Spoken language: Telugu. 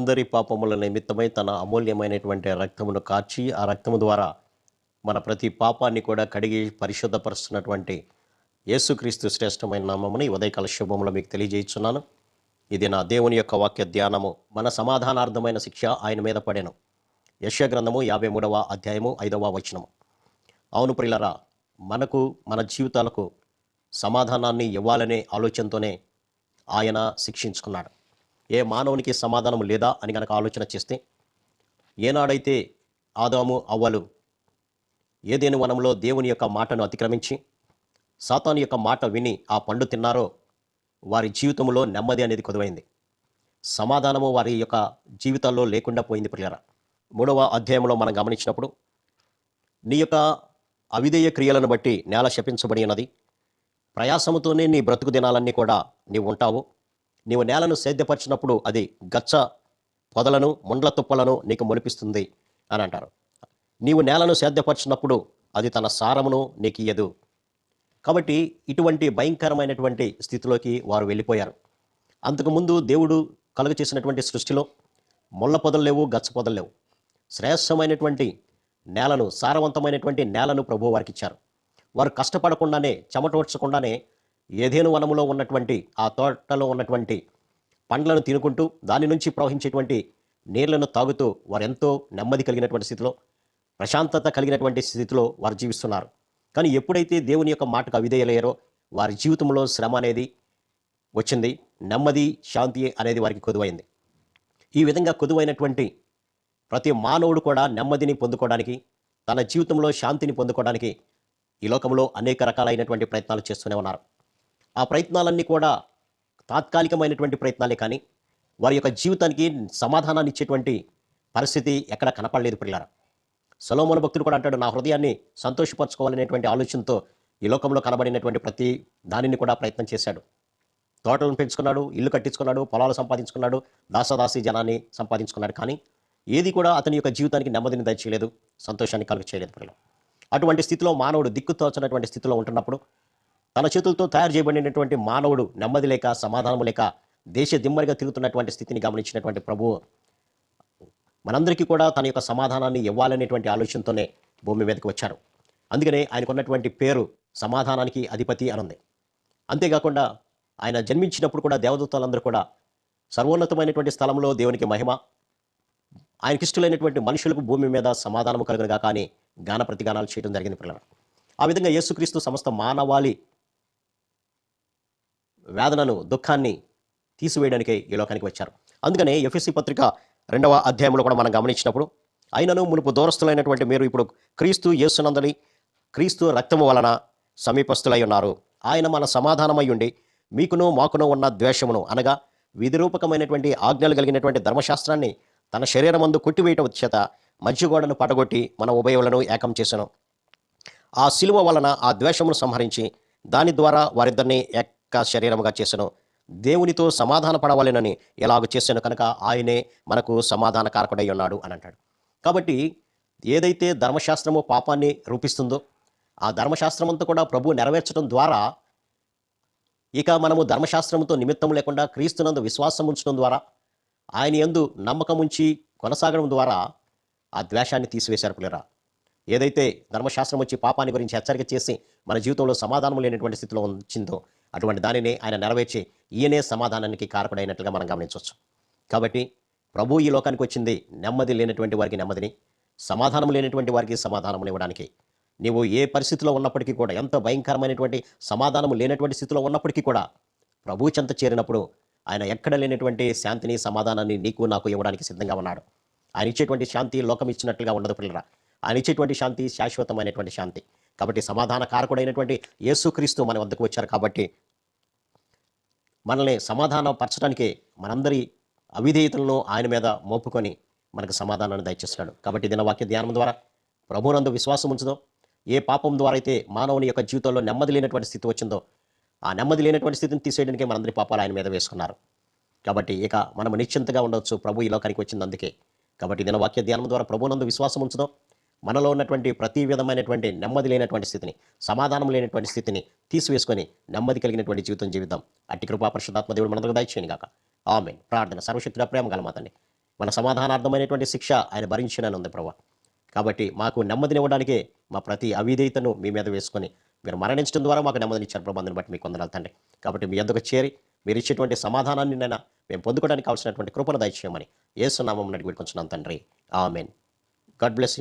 మనందరి పాపముల నిమిత్తమై తన అమూల్యమైనటువంటి రక్తమును కార్చి ఆ రక్తము ద్వారా మన ప్రతి పాపాన్ని కూడా కడిగి పరిశుద్ధపరుస్తున్నటువంటి యేసుక్రీస్తు శ్రేష్టమైన నామమును ఈ ఉదయకాల శుభములో మీకు తెలియజేయుచున్నాను. ఇది నా దేవుని యొక్క వాక్య ధ్యానము. మన సమాధానార్థమైన శిక్ష ఆయన మీద పడెను. యెషయా గ్రంథము 53వ అధ్యాయము 5వ వచనము. అవును ప్రియులరా, మనకు మన జీవితాలకు సమాధానాన్ని ఇవ్వాలనే ఆలోచనతోనే ఆయన శిక్షించుకున్నాడు. ఏ మానవునికి సమాధానం లేదా అని కనుక ఆలోచన చేస్తే, ఏనాడైతే ఆదాము అవ్వలు ఏదెను వనంలో దేవుని యొక్క మాటను అతిక్రమించి సాతాను యొక్క మాట విని ఆ పండు తిన్నారో, వారి జీవితంలో నెమ్మది అనేది కొదువైంది. సమాధానము వారి యొక్క జీవితాల్లో లేకుండా పోయింది ప్రియులారా. 3వ అధ్యాయంలో మనం గమనించినప్పుడు, నీ యొక్క అవిధేయ క్రియలను బట్టి నేల శపించబడి ఉన్నది, ప్రయాసముతోనే నీ బ్రతుకు దినాలన్నీ కూడా నీవు ఉంటావు. నీవు నేలను సేద్యపరిచినప్పుడు అది గచ్చ పొదలను ముండ్ల తుప్పలను నీకు మొలిపిస్తుంది అని అంటారు. నీవు నేలను సేద్యపరిచినప్పుడు అది తన సారమును నీకు ఇయ్యదు. కాబట్టి ఇటువంటి భయంకరమైనటువంటి స్థితిలోకి వారు వెళ్ళిపోయారు. అంతకుముందు దేవుడు కలుగ చేసినటువంటి సృష్టిలో ముళ్ళ పొదలు లేవు, గచ్చ పొదలు లేవు. శ్రేష్టమైనటువంటి నేలను, సారవంతమైనటువంటి నేలను ప్రభువు వారికి ఇచ్చారు. వారు కష్టపడకుండానే, చెమటోడ్చకుండానే ఏదేను వనములో ఉన్నటువంటి ఆ తోటలో ఉన్నటువంటి పండ్లను తినుకుంటూ దాని నుంచి ప్రవహించేటువంటి నీళ్లను తాగుతూ వారు ఎంతో నెమ్మది కలిగినటువంటి స్థితిలో, ప్రశాంతత కలిగినటువంటి స్థితిలో వారు జీవిస్తున్నారు. కానీ ఎప్పుడైతే దేవుని యొక్క మాటకు అవిధేయులయ్యారో వారి జీవితంలో శ్రమ అనేది వచ్చింది, నెమ్మది శాంతి అనేది వారికి కొదువైంది. ఈ విధంగా కొదువైనటువంటి ప్రతి మానవుడు కూడా నెమ్మదిని పొందుకోవడానికి, తన జీవితంలో శాంతిని పొందుకోవడానికి ఈ లోకంలో అనేక రకాలైనటువంటి ప్రయత్నాలు చేస్తూనే ఉన్నారు. ఆ ప్రయత్నాలన్నీ కూడా తాత్కాలికమైనటువంటి ప్రయత్నాలే, కానీ వారి యొక్క జీవితానికి సమాధానాన్ని ఇచ్చేటువంటి పరిస్థితి ఎక్కడ కనపడలేదు ప్రియులారా. సొలొమోను భక్తుడు కూడా అంటాడు, నా హృదయాన్ని సంతోషపరచుకోవాలనేటువంటి ఆలోచనతో ఈ లోకంలో కనబడినటువంటి ప్రతి దానిని కూడా ప్రయత్నం చేశాడు. తోటలను పెంచుకున్నాడు, ఇల్లు కట్టించుకున్నాడు, పొలాలు సంపాదించుకున్నాడు, దాసదాసి జనాన్ని సంపాదించుకున్నాడు. కానీ ఏది కూడా అతని యొక్క జీవితానికి నెమ్మదిని దయచేయలేదు, సంతోషాన్ని కలుగ చేయలేదు ప్రియులారా. అటువంటి స్థితిలో మానవుడు దిక్కుతోచనటువంటి స్థితిలో ఉంటున్నప్పుడు, తన చేతులతో తయారు చేయబడినటువంటి మానవుడు నెమ్మది లేక, సమాధానం లేక దేశ దిమ్మరిగా తిరుగుతున్నటువంటి స్థితిని గమనించినటువంటి ప్రభువు మనందరికీ కూడా తన యొక్క సమాధానాన్ని ఇవ్వాలనేటువంటి ఆలోచనతోనే భూమి మీదకి వచ్చాడు. అందుకనే ఆయనకున్నటువంటి పేరు సమాధానానికి అధిపతి అనుంది. అంతేకాకుండా ఆయన జన్మించినప్పుడు కూడా దేవదూతలందరూ కూడా సర్వోన్నతమైనటువంటి స్థలంలో దేవునికి మహిమ, ఆయనకిష్టులైనటువంటి మనుషులకు భూమి మీద సమాధానము కలుగునుగా కానీ గాన ప్రతిగానాలు చేయడం జరిగింది పిల్లలు. ఆ విధంగా యేసుక్రీస్తు సమస్త మానవాళి వేదనను, దుఃఖాన్ని తీసివేయడానికే ఈ లోకానికి వచ్చారు. అందుకనే ఎఫెసీ పత్రిక 2వ అధ్యాయంలో కూడా మనం గమనించినప్పుడు, అయినను మునుపు దూరస్తులైనటువంటి మీరు ఇప్పుడు క్రీస్తు యేసునందలి క్రీస్తు రక్తము వలన సమీపస్తులై ఉన్నారు. ఆయన మన సమాధానమై ఉండి మీకును మాకును ఉన్న ద్వేషమును, అనగా విధిరూపకమైనటువంటి ఆజ్ఞలు కలిగినటువంటి ధర్మశాస్త్రాన్ని తన శరీరమందు కొట్టివేయటం చేత మధ్యగోడను పడగొట్టి మన ఉభయములను ఏకం చేసెను. ఆ శిలువ వలన ఆ ద్వేషమును సంహరించి దాని ద్వారా వారిద్దరిని ఏక శరీరముగా చేసెను. దేవునితో సమాధాన పడవాలనని ఎలాగ చేశాను కనుక ఆయనే మనకు సమాధాన కారకుడై ఉన్నాడు అని అంటాడు. కాబట్టి ఏదైతే ధర్మశాస్త్రము పాపాన్ని రూపిస్తుందో ఆ ధర్మశాస్త్రమంతా కూడా ప్రభువు నెరవేర్చడం ద్వారా, ఇక మనము ధర్మశాస్త్రముతో నిమిత్తం లేకుండా క్రీస్తునందు విశ్వాసం ఉంచడం ద్వారా, ఆయన యందు నమ్మకం ఉంచి కొనసాగడం ద్వారా ఆ ద్వేషాన్ని తీసివేశారు పిల్లరా. ఏదైతే ధర్మశాస్త్రం వచ్చి పాపాన్ని గురించి హెచ్చరిక చేసి మన జీవితంలో సమాధానం లేనటువంటి స్థితిలో ఉంచిందో, అటువంటి దానిని ఆయన నెరవేర్చి ఈయనే సమాధానానికి కారకుడైనట్లుగా మనం గమనించవచ్చు. కాబట్టి ప్రభు ఈ లోకానికి వచ్చింది నెమ్మది లేనటువంటి వారికి నెమ్మదిని, సమాధానం లేనటువంటి వారికి సమాధానం ఇవ్వడానికి. నీవు ఏ పరిస్థితిలో ఉన్నప్పటికీ కూడా, ఎంత భయంకరమైనటువంటి సమాధానం లేనటువంటి స్థితిలో ఉన్నప్పటికీ కూడా ప్రభు చెంత చేరినప్పుడు ఆయన ఎక్కడ లేనటువంటి శాంతిని, సమాధానాన్ని నీకు నాకు ఇవ్వడానికి సిద్ధంగా ఉన్నాడు. ఆయన ఇచ్చేటువంటి శాంతి లోకం ఇచ్చినట్లుగా ఉండదు పిల్లరా. ఆయన ఇచ్చేటువంటి శాంతి శాశ్వతమైనటువంటి శాంతి. కాబట్టి సమాధాన కారకుడైనటువంటి యేసుక్రీస్తు మన వద్దకు వచ్చారు. కాబట్టి మనల్ని సమాధానం పరచడానికే మనందరి అవిధేయతలను ఆయన మీద మోపుకొని మనకు సమాధానాన్ని దయచేస్తున్నాడు. కాబట్టి దిన వాక్య ధ్యానం ద్వారా ప్రభునందు విశ్వాసం ఉంచుదాం. ఏ పాపం ద్వారా అయితే మానవుని యొక్క జీవితంలో నెమ్మది లేనటువంటి స్థితి వచ్చిందో, ఆ నెమ్మది లేనటువంటి స్థితిని తీసేయడానికి మనందరి పాపాలు ఆయన మీద వేసుకున్నారు. కాబట్టి ఇక మనం నిశ్చింతగా ఉండవచ్చు, ప్రభు ఈ లోకానికి వచ్చింది అందుకే. కాబట్టి దిన వాక్య ధ్యానం ద్వారా ప్రభునందు విశ్వాసం ఉంచుదాం. మనలో ఉన్నటువంటి ప్రతి విధమైనటువంటి నెమ్మది లేనటువంటి స్థితిని, సమాధానం లేనటువంటి స్థితిని తీసివేసుకొని నెమ్మది కలిగినటువంటి జీవితం జీవిద్దాం. అట్టి కృపా పరిశుద్ధాత్మ దేవుడు మనందరికీ దయచేయను గాక. ఆమేన్. ప్రార్థన. సర్వశక్తుడా ప్రేమ గల మా తండ్రి, మన సమాధానార్థమైనటువంటి శిక్ష ఆయన భరించినని ఉంది ప్రభా. కాబట్టి మాకు నెమ్మదినివ్వడానికే మా ప్రతి అవిధేయతను మీ మీద వేసుకొని మీరు మరణించడం ద్వారా మాకు నెమ్మదినిచ్చారు ప్రభా. అందుని బట్టి మీకు వందనాలు తండ్రి. కాబట్టి మీ యొద్దకు చేరి మీరు ఇచ్చేటువంటి సమాధానాన్ని నైనా మేము పొందుకోవడానికి కావాల్సినటువంటి కృపను దయచేయమని యేసు నామమున అడిగి వేడుకొంచున్నాం తండ్రి. ఆమేన్. God bless you.